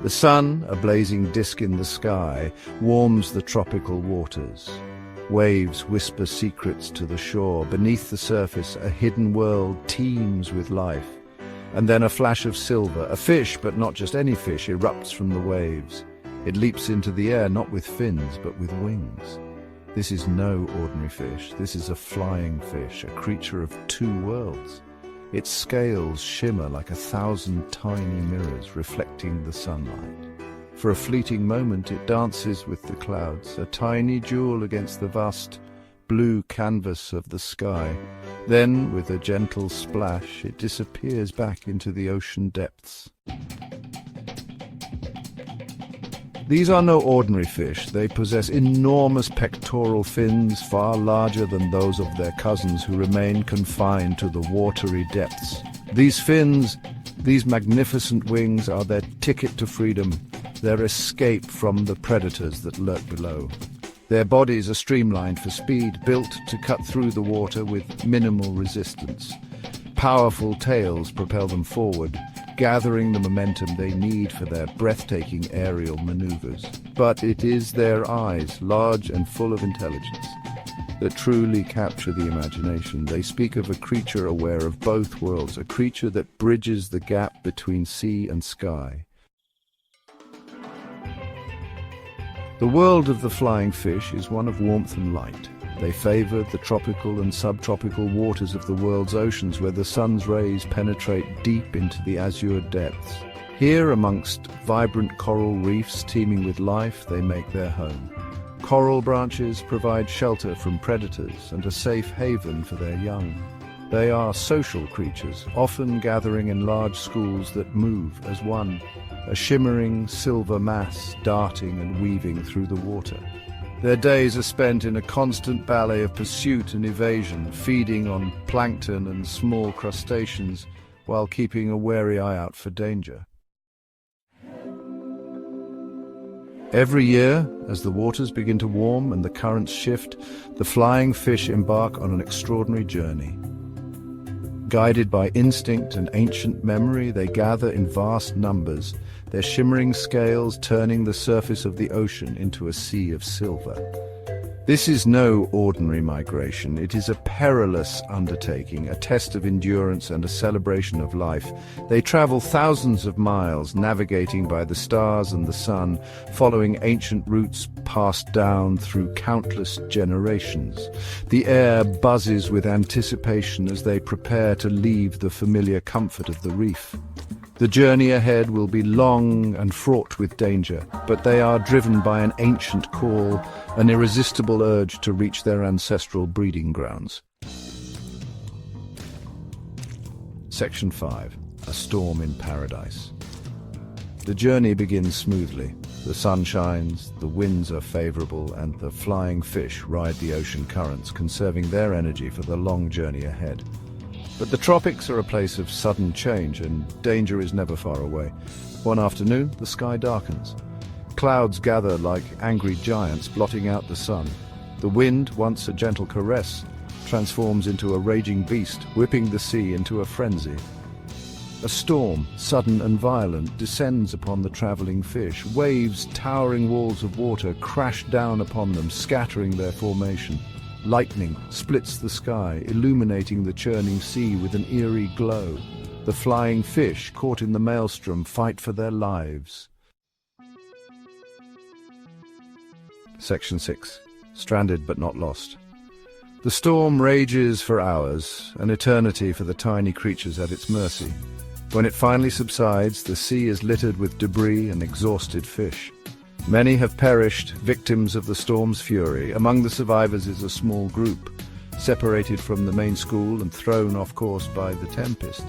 The sun, a blazing disk in the sky, warms the tropical waters. Waves whisper secrets to the shore. Beneath the surface, a hidden world teems with life. And then a flash of silver, a fish, but not just any fish, erupts from the waves. It leaps into the air, not with fins, but with wings. This is no ordinary fish. This is a flying fish, a creature of two worlds. Its scales shimmer like 1,000 tiny mirrors reflecting the sunlight. For a fleeting moment it dances with the clouds, a tiny jewel against the vast blue canvas of the sky. Then, with a gentle splash, it disappears back into the ocean depths. These are no ordinary fish. They possess enormous pectoral fins, far larger than those of their cousins who remain confined to the watery depths. These fins, these magnificent wings, are their ticket to freedom, their escape from the predators that lurk below. Their bodies are streamlined for speed, built to cut through the water with minimal resistance. Powerful tails propel them forward, gathering the momentum they need for their breathtaking aerial maneuvers. But it is their eyes, large and full of intelligence, that truly capture the imagination. They speak of a creature aware of both worlds, a creature that bridges the gap between sea and sky. The world of the flying fish is one of warmth and light. They favor the tropical and subtropical waters of the world's oceans, where the sun's rays penetrate deep into the azure depths. Here, amongst vibrant coral reefs teeming with life, they make their home. Coral branches provide shelter from predators and a safe haven for their young. They are social creatures, often gathering in large schools that move as one, a shimmering silver mass darting and weaving through the water. Their days are spent in a constant ballet of pursuit and evasion, feeding on plankton and small crustaceans while keeping a wary eye out for danger. Every year, as the waters begin to warm and the currents shift, the flying fish embark on an extraordinary journey. Guided by instinct and ancient memory, they gather in vast numbers, their shimmering scales turning the surface of the ocean into a sea of silver. This is no ordinary migration. It is a perilous undertaking, a test of endurance and a celebration of life. They travel thousands of miles, navigating by the stars and the sun, following ancient routes passed down through countless generations. The air buzzes with anticipation as they prepare to leave the familiar comfort of the reef. The journey ahead will be long and fraught with danger, but they are driven by an ancient call, an irresistible urge to reach their ancestral breeding grounds. Section 5. A Storm in Paradise. The journey begins smoothly. The sun shines, the winds are favorable, and the flying fish ride the ocean currents, conserving their energy for the long journey ahead. But the tropics are a place of sudden change, and danger is never far away. One afternoon, the sky darkens. Clouds gather like angry giants, blotting out the sun. The wind, once a gentle caress, transforms into a raging beast, whipping the sea into a frenzy. A storm, sudden and violent, descends upon the traveling fish. Waves, towering walls of water, crash down upon them, scattering their formation. Lightning splits the sky, illuminating the churning sea with an eerie glow. The flying fish, caught in the maelstrom, fight for their lives. Section 6. Stranded but not lost. The storm rages for hours, an eternity for the tiny creatures at its mercy. When it finally subsides, the sea is littered with debris and exhausted fish. Many have perished, victims of the storm's fury. Among the survivors is a small group, separated from the main school and thrown off course by the tempest.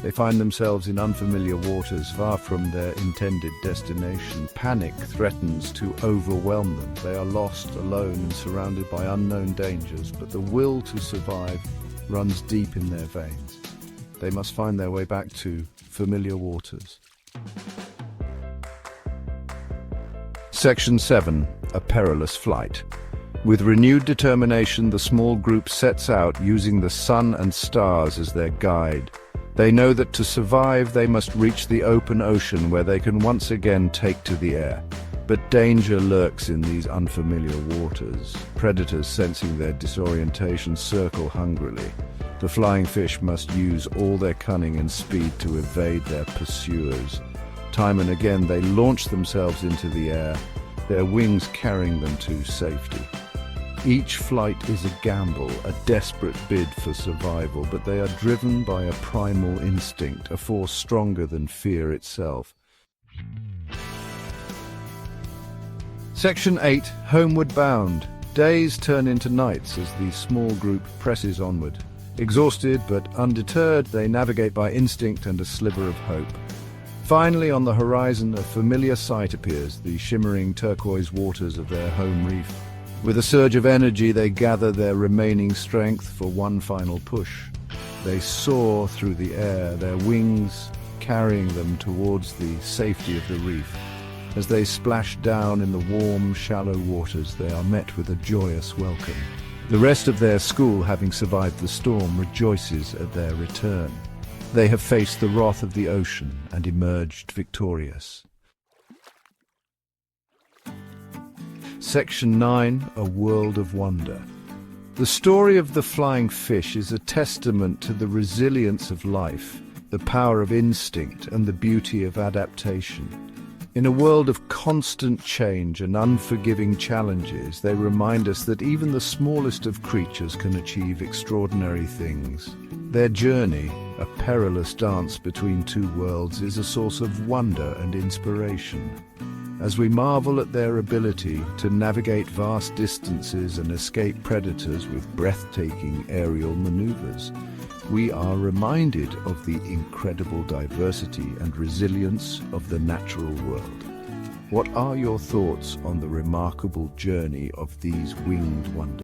They find themselves in unfamiliar waters, far from their intended destination. Panic threatens to overwhelm them. They are lost, alone, and surrounded by unknown dangers, but the will to survive runs deep in their veins. They must find their way back to familiar waters. Section 7. A Perilous Flight. With renewed determination, the small group sets out, using the sun and stars as their guide. They know that to survive they must reach the open ocean where they can once again take to the air. But danger lurks in these unfamiliar waters. Predators, sensing their disorientation, circle hungrily. The flying fish must use all their cunning and speed to evade their pursuers. Time and again they launch themselves into the air, their wings carrying them to safety. Each flight is a gamble, a desperate bid for survival, but they are driven by a primal instinct, a force stronger than fear itself. Section 8. Homeward Bound. Days turn into nights as the small group presses onward. Exhausted but undeterred, they navigate by instinct and a sliver of hope. Finally, on the horizon, a familiar sight appears, the shimmering turquoise waters of their home reef. With a surge of energy, they gather their remaining strength for one final push. They soar through the air, their wings carrying them towards the safety of the reef. As they splash down in the warm, shallow waters, they are met with a joyous welcome. The rest of their school, having survived the storm, rejoices at their return. They have faced the wrath of the ocean and emerged victorious. Section 9. A World of Wonder. The story of the flying fish is a testament to the resilience of life, the power of instinct, and the beauty of adaptation. In a world of constant change and unforgiving challenges, they remind us that even the smallest of creatures can achieve extraordinary things. Their journey, a perilous dance between two worlds, is a source of wonder and inspiration. As we marvel at their ability to navigate vast distances and escape predators with breathtaking aerial maneuvers, we are reminded of the incredible diversity and resilience of the natural world. What are your thoughts on the remarkable journey of these winged wonders?